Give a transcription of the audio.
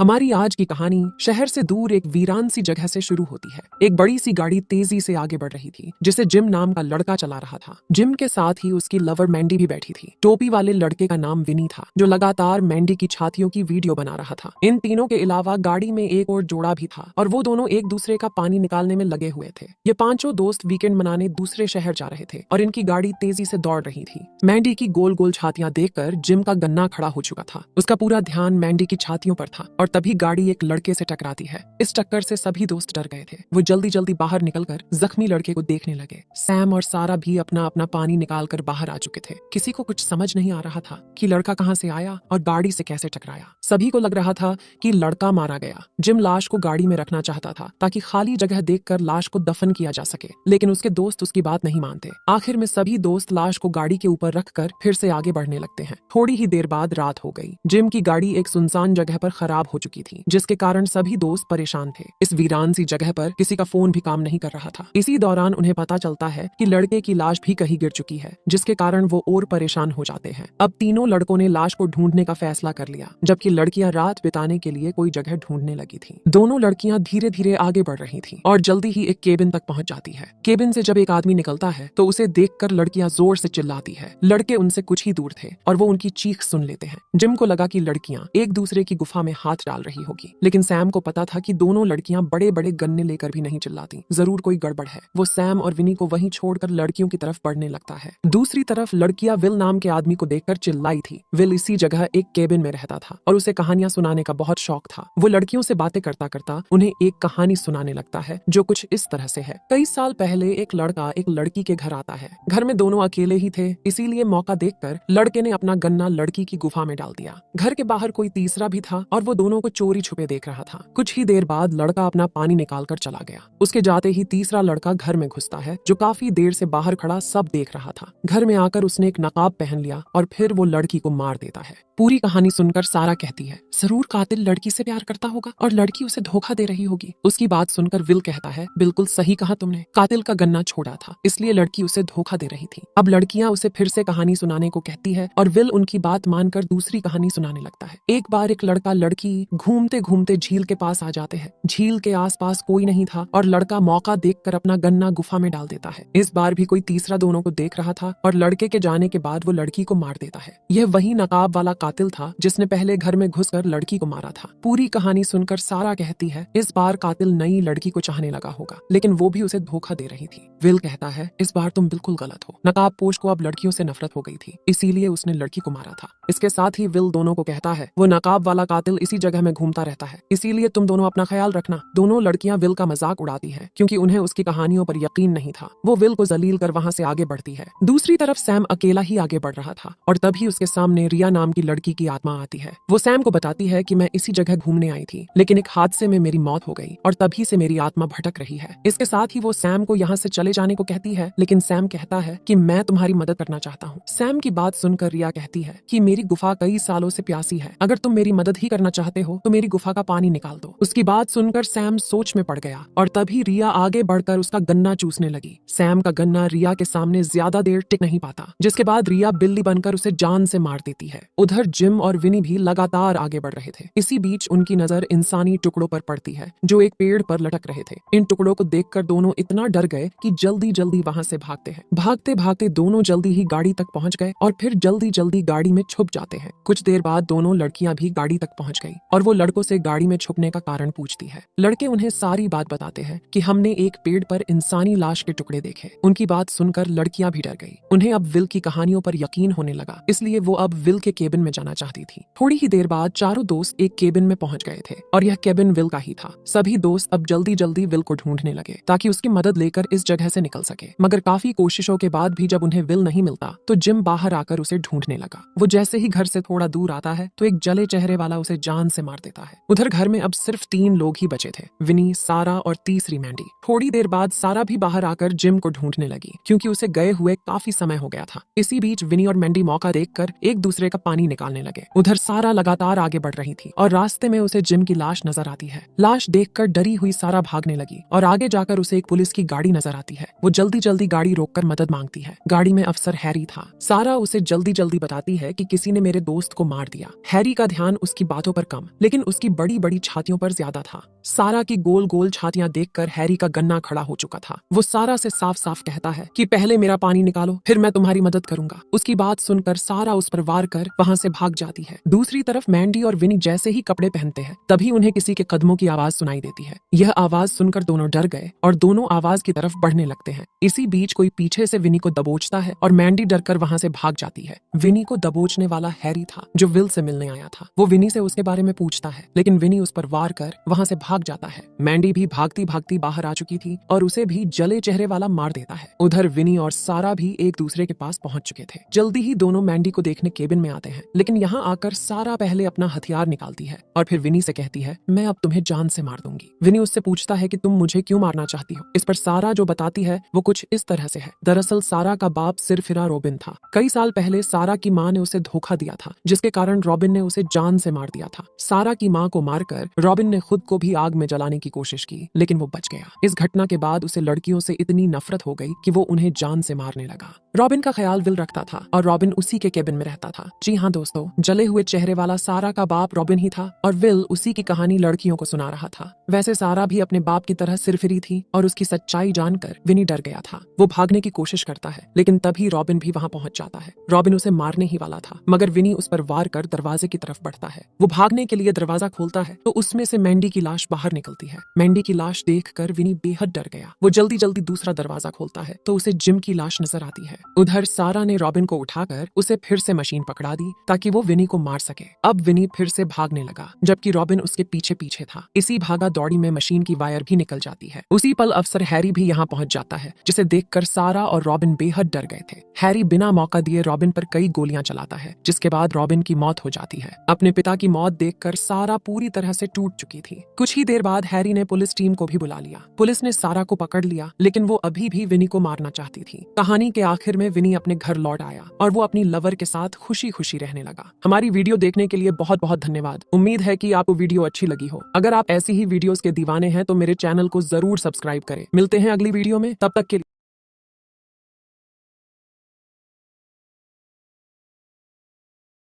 हमारी आज की कहानी शहर से दूर एक वीरान सी जगह से शुरू होती है। एक बड़ी सी गाड़ी तेजी से आगे बढ़ रही थी जिसे जिम नाम का लड़का चला रहा था। जिम के साथ ही उसकी लवर मैंडी भी बैठी थी। टोपी वाले लड़के का नाम विनी था जो लगातार मैंडी की छातियों की वीडियो बना रहा था। इन तीनों के अलावा गाड़ी में एक और जोड़ा भी था और वो दोनों एक दूसरे का पानी निकालने में लगे हुए थे। ये पांचों दोस्त वीकेंड मनाने दूसरे शहर जा रहे थे और इनकी गाड़ी तेजी से दौड़ रही थी। मैंडी की गोल गोल छातियां देखकर जिम का गन्ना खड़ा हो चुका था। उसका पूरा ध्यान मैंडी की छातियों पर था और तभी गाड़ी एक लड़के से टकराती है। इस टक्कर से सभी दोस्त डर गए थे। वो जल्दी जल्दी बाहर निकलकर जख्मी लड़के को देखने लगे। सैम और सारा भी अपना अपना पानी निकालकर बाहर आ चुके थे। किसी को कुछ समझ नहीं आ रहा था कि लड़का कहां से आया और गाड़ी से कैसे टकराया। सभी को लग रहा था कि लड़का मारा गया। जिम लाश को गाड़ी में रखना चाहता था ताकि खाली जगह देखकर लाश को दफन किया जा सके, लेकिन उसके दोस्त उसकी बात नहीं मानते। आखिर में सभी दोस्त लाश को गाड़ी के ऊपर रखकर फिर से आगे बढ़ने लगते हैं। थोड़ी ही देर बाद रात हो गई। जिम की गाड़ी एक सुनसान जगह पर खराब हो चुकी थी जिसके कारण सभी दोस्त परेशान थे। इस वीरान सी जगह पर किसी का फोन भी काम नहीं कर रहा था। इसी दौरान उन्हें पता चलता है कि लड़के की लाश भी कहीं गिर चुकी है, जिसके कारण वो और परेशान हो जाते हैं। अब तीनों लड़कों ने लाश को ढूंढने का फैसला कर लिया, जबकि लड़कियां रात बिताने के लिए कोई जगह ढूंढने लगी थी। दोनों लड़कियां धीरे धीरे आगे बढ़ रही थी और जल्दी ही एक केबिन तक पहुंच जाती है। केबिन से जब एक आदमी निकलता है तो उसे देखकर लड़कियां जोर से चिल्लाती है। लड़के उनसे कुछ ही दूर थे और वो उनकी चीख सुन लेते हैं। जिम को लगा कि लड़कियां एक दूसरे की गुफा में हाथ डाल रही होगी, लेकिन सैम को पता था कि दोनों लड़कियां बड़े बड़े गन्ने लेकर भी नहीं चिल्लाती। जरूर कोई गड़बड़ है। वो सैम और विनी को वहीं छोड़कर लड़कियों की तरफ बढ़ने लगता है। दूसरी तरफ लड़कियां विल नाम के आदमी को देखकर चिल्लाई थी। विल इसी जगह एक केबिन में रहता था और उसे कहानियां सुनाने का बहुत शौक था। वो लड़कियों से बातें करता करता उन्हें एक कहानी सुनाने लगता है जो कुछ इस तरह से है। कई साल पहले एक लड़का एक लड़की के घर आता है। घर में दोनों अकेले ही थे, इसीलिए मौका देखकर लड़के ने अपना गन्ना लड़की की गुफा में डाल दिया। घर के बाहर कोई तीसरा भी था और वो दोनों को चोरी छुपे देख रहा था। कुछ ही देर बाद लड़का अपना पानी निकालकर चला गया। उसके जाते ही तीसरा लड़का घर में घुसता है जो काफी देर से बाहर खड़ा सब देख रहा था। घर में आकर उसने एक नकाब पहन लिया और फिर वो लड़की को मार देता है। पूरी कहानी सुनकर सारा कहती है, जरूर कातिल लड़की से प्यार करता होगा और लड़की उसे धोखा दे रही होगी। उसकी बात सुनकर विल कहता है, बिल्कुल सही कहा तुमने। कातिल का गन्ना छोड़ा था, इसलिए लड़की उसे धोखा दे रही थी। अब लड़कियां उसे फिर से कहानी सुनाने को कहती है और विल उनकी बात मानकर दूसरी कहानी सुनाने लगता है। एक बार एक लड़का लड़की घूमते घूमते झील के पास आ जाते हैं। झील के आसपास कोई नहीं था और लड़का मौका देखकर अपना गन्ना गुफा में डाल देता है। इस बार भी कोई तीसरा दोनों को देख रहा था और लड़के के जाने के बाद वो लड़की को मार देता है। यह वही नकाब वाला कातिल था जिसने पहले घर में घुसकर लड़की को मारा था। पूरी कहानी सुनकर सारा कहती है, इस बार कातिल नई लड़की को चाहने लगा होगा, लेकिन वो भी उसे धोखा दे रही थी। विल कहता है, इस बार तुम बिल्कुल गलत हो। नकाबपोश को अब लड़कियों से नफरत हो गई थी, इसीलिए उसने लड़की को मारा था। इसके साथ ही विल दोनों को कहता है, वो नकाब वाला कातिल इसी जगह में घूमता रहता है, इसीलिए तुम दोनों अपना ख्याल रखना। दोनों लड़कियां विल का मजाक उड़ाती है क्योंकि उन्हें उसकी कहानियों पर यकीन नहीं था। वो विल को जलील कर वहां से आगे बढ़ती है। दूसरी तरफ सैम अकेला ही आगे बढ़ रहा था और तभी उसके सामने रिया नाम की लड़की की आत्मा आती है। वो सैम को बताती है कि मैं इसी जगह घूमने आई थी, लेकिन एक हादसे में मेरी मौत हो गई और तभी से मेरी आत्मा भटक रही है। इसके साथ ही वो सैम को यहाँ से चले जाने को कहती है, लेकिन सैम कहता है कि मैं तुम्हारी मदद करना चाहता हूँ। सैम की बात सुनकर रिया कहती है कि मेरी गुफा कई सालों से प्यासी है, अगर तुम मेरी मदद ही करना चाहते हो तो मेरी गुफा का पानी निकाल दो। उसकी बात सुनकर सैम सोच में पड़ गया और तभी रिया आगे बढ़कर उसका गन्ना चूसने लगी। सैम का गन्ना रिया के सामने ज्यादा देर टिक नहीं पाता, जिसके बाद रिया बिल्ली बनकर उसे जान से मार देती है। उधर जिम और विनी भी लगातार आगे बढ़ रहे थे। इसी बीच उनकी नजर इंसानी टुकड़ों पर पड़ती है जो एक पेड़ पर लटक रहे थे। इन टुकड़ों को देखकर दोनों इतना डर गए कि जल्दी जल्दी वहां से भागते हैं। भागते भागते दोनों जल्दी ही गाड़ी तक पहुंच गए और फिर जल्दी जल्दी गाड़ी में छुप जाते हैं। कुछ देर बाद दोनों लड़कियां भी गाड़ी तक पहुंच गई और वो लड़कों से गाड़ी में छुपने का कारण पूछती है। लड़के उन्हें सारी बात बताते हैं कि हमने एक पेड़ पर इंसानी लाश के टुकड़े देखे। उनकी बात सुनकर लड़कियां भी डर गई। उन्हें अब विल की कहानियों पर यकीन होने लगा, इसलिए वो अब विल के केबिन में जाना चाहती थी। थोड़ी ही देर बाद चारों दोस्त एक केबिन में पहुंच गए थे और यह केबिन विल का ही था। सभी दोस्त अब जल्दी जल्दी विल को ढूंढने लगे ताकि उसकी मदद लेकर इस जगह से निकल सके। मगर काफी कोशिशों के बाद भी जब उन्हें विल नहीं मिलता तो जिम बाहर आकर उसे ढूंढने लगा। वो जैसे ही घर से थोड़ा दूर आता है तो एक जले चेहरे वाला उसे जान से मार देता है। उधर घर में अब सिर्फ 3 लोग ही बचे थे, विनी, सारा और तीसरी मैंडी। थोड़ी देर बाद सारा भी बाहर आकर जिम को ढूंढने लगी क्योंकि उसे गए हुए काफी समय हो गया था। इसी बीच विनी और मैंडी मौका देखकर एक दूसरे का पानी निकालने लगे। उधर सारा लगातार आगे बढ़ रही थी और रास्ते में उसे जिम की लाश नजर आती है। लाश देखकर डरी हुई सारा भागने लगी और आगे जाकर उसे एक पुलिस की गाड़ी नजर आती है है। वो जल्दी जल्दी गाड़ी रोककर मदद मांगती है। गाड़ी में अफसर हैरी था। सारा उसे जल्दी जल्दी बताती है कि किसी ने मेरे दोस्त को मार दिया। हैरी का ध्यान उसकी बातों पर कम, लेकिन उसकी बड़ी बड़ी छातियों पर ज्यादा था। सारा की गोल गोल छातियां देखकर हैरी का गन्ना खड़ा हो चुका था। वो सारा से साफ साफ कहता है कि पहले मेरा पानी निकालो, फिर मैं तुम्हारी मदद करूंगा। उसकी बात सुनकर सारा उस पर वार कर वहां से भाग जाती है। दूसरी तरफ मैंडी और विनी जैसे ही कपड़े पहनते हैं, तभी उन्हें किसी के कदमों की आवाज सुनाई देती है। यह आवाज सुनकर दोनों डर गए और दोनों आवाज की तरफ बढ़ने लगते हैं। इसी बीच कोई पीछे से विनी को दबोचता है और मैंडी डरकर वहां से भाग जाती है। विनी को दबोचने वाला हैरी था, जो विल से मिलने आया था। वो विनी से उसके बारे में पूछता है, लेकिन विनी उस पर वार कर वहां से भाग जाता है। मैंडी भी भागती भागती बाहर आ चुकी थी और उसे भी जले चेहरे वाला मार देता है। उधर विनी और सारा भी एक दूसरे के पास पहुंच चुके थे। जल्दी ही दोनों मैंडी को देखने केबिन में आते हैं, लेकिन यहाँ आकर सारा पहले अपना हथियार निकालती है और फिर विनी से कहती है, मैं अब तुम्हें जान से मार दूंगी। विनी उससे पूछता है कि तुम मुझे क्यों मारना चाहती हो। इस पर सारा जो बताती है वो कुछ इस तरह से है। दरअसल सारा का बाप सिरफिरा रॉबिन था। कई साल पहले सारा की माँ ने उसे धोखा दिया था, जिसके कारण रॉबिन ने उसे जान से मार दिया था। सारा की माँ को मारकर रॉबिन ने खुद को भी आग में जलाने की कोशिश की, लेकिन वो बच गया। इस घटना के बाद उसे लड़कियों से इतनी नफरत हो गई कि वो उन्हें जान से मारने लगा। रॉबिन का ख्याल विल रखता था और रॉबिन उसी के केबिन में रहता था। जी हाँ दोस्तों, जले हुए चेहरे वाला सारा का बाप रॉबिन ही था और विल उसी की कहानी लड़कियों को सुना रहा था। वैसे सारा भी अपने बाप की तरह सिरफिरी थी और उसकी सच्चाई जानकर विनी डर गया था। वो भागने की कोशिश करता है, लेकिन तभी रॉबिन भी वहां पहुंच जाता है। रॉबिन उसे मारने ही वाला था, मगर विनी उस पर वार कर दरवाजे की तरफ बढ़ता है। वो भागने के लिए दरवाजा खोलता है तो उसमें से मैंडी की लाश बाहर निकलती है। मैंडी की लाश देखकर विनी बेहद डर गया। वो जल्दी जल्दी दूसरा दरवाजा खोलता है तो उसे जिम की लाश नजर आती है। उधर सारा ने रॉबिन को उठाकर उसे फिर से मशीन पकड़ा दी ताकि वो विनी को मार सके। अब विनी फिर से भागने लगा, जबकि रॉबिन उसके पीछे पीछे था। इसी भागा दौड़ी में मशीन की वायर भी निकल जाती है। उसी पल अफसर हैरी भी यहाँ पहुंच जाता है, जिसे देखकर सारा और रॉबिन बेहद डर गए थे। हैरी बिना मौका दिए रॉबिन पर कई गोलियां चलाता है, जिसके बाद रॉबिन की मौत हो जाती है। अपने पिता की मौत देखकर सारा पूरी तरह से टूट चुकी थी। कुछ ही देर बाद हैरी ने पुलिस टीम को भी बुला लिया। पुलिस ने सारा को पकड़ लिया, लेकिन वो अभी भी विनी को मारना चाहती थी। कहानी के आखिर में विनी अपने घर लौट आया और वो अपनी लवर के साथ खुशी खुशी रहने लगा। हमारी वीडियो देखने के लिए बहुत बहुत धन्यवाद। उम्मीद है कि आपको वीडियो अच्छी लगी हो। अगर आप ऐसी ही वीडियोस के दीवाने हैं तो मेरे चैनल को जरूर सब्सक्राइब करें। मिलते हैं अगली वीडियो में, तब तक के लिए।